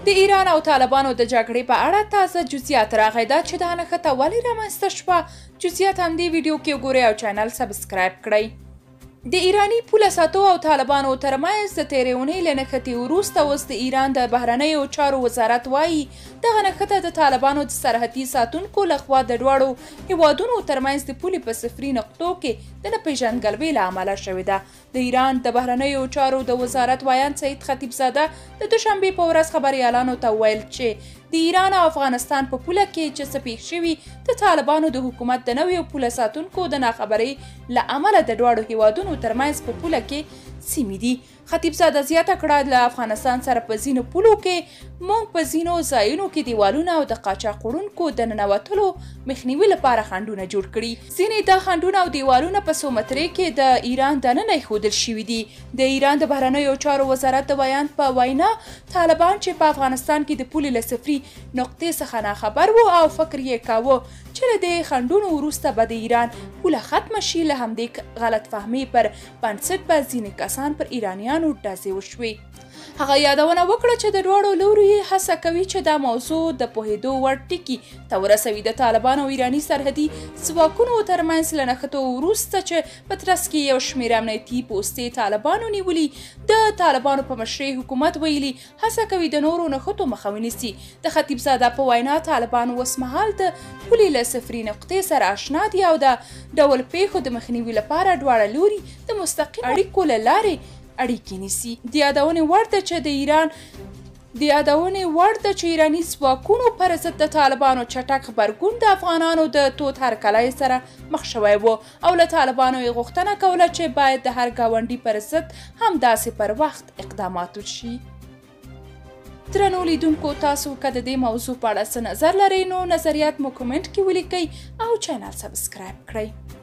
د ایران او طالبانو د جګړې په اړه تازه جزئیات راغی دا چې دا نښته ولې رامنځته شوه. جزئیات همدې ویډیو کې وګورئ او چینل سبسکرایب کړئ. د ایراني پوله ساتو او طالبانو ترمنځ د تېرې اونۍ له نښتې وروسته اوس د ایران د بهرنیو چارو وزارت وایي دغه نښته د طالبانو د سرحدي ساتونکو لخوا د دواړو هیوادونو ترمنځ د پولې په صفري نقطو کې د نه پېژندګلوۍ له امله شوې ده. د ایران د بهرنیو چارو د وزارت وایان سعید خطیبزاده د دوشنبې په ورځ خبریالانو ته وویل چې د ایران او افغانستان په پوله کې چې څه پېښ شوي د طالبانو د حکومت د نویو پوله ساتونکو د ناخبرۍ له امله د دواړو هیوادونو ترمنځ په پوله کې سیمې دي. خطیبزاده زیاته کړه له افغانستان سره په ځینو پولو کې موږ په ځینو ځایونو کې دیوالونه او د قاچاق وړونکو د ننوتلو مخنیوي لپاره خنډونه جوړ کړي. ځینې دا خنډونه او دیوالونه په سومترې کې د ایران دننه ایښودل شوي دي. د ایران د بهرنیو چارو وزارت د بیان په وینا طالبان چې په افغانستان کې د پولې له صفري نقطې څخه ناخبر وو او فکر یې کاوه چې له دې خنډونو وروسته به د ایران پوله ختمه شي. له همدې غلط فهمۍ پر بنسټ به ځینې کسان پر ایرانیانو ډزې وشوې. هغه یادونه وکړه چې د دواړو لورو یې هڅه کوي چې دا موضوع د پوهېدو وړ ټکي ته ورسوي. د طالبانو او ایراني سرحدي ځواکونو ترمنځ له نښتو وروسته چې په ترڅ کې یو شمېر امنیتي پوستې طالبانو نیولي د طالبانو په مشرۍ حکومت ویلي هڅه کوي د نورو نښتو مخه ونیسي. د خطیبزاده په وینا طالبان اوسمهال د پولې له صفري نقطې سره اشنا دي او د ډول پیښو د مخنیوي لپاره دواړه لوري د مستقیم اړیکو له لارې اړیکې نیسي. د یادونې وړ ده چې ایراني ځواکونو پر ضد د طالبانو چټک غبرګون د افغانانو د تود هرکلۍ سره مخ شوی و او له طالبانو یې غوښتنه کوله چې باید د هر ګاونډي پر ضد همداسې پر وخت اقدامات وشي. درنو لیدونکو تاسو که د دې موضوع په اړه څه نظر لرئ نو نظریات مو کومنټ کې ولیکئ او چینل سبسکرایب کړئ.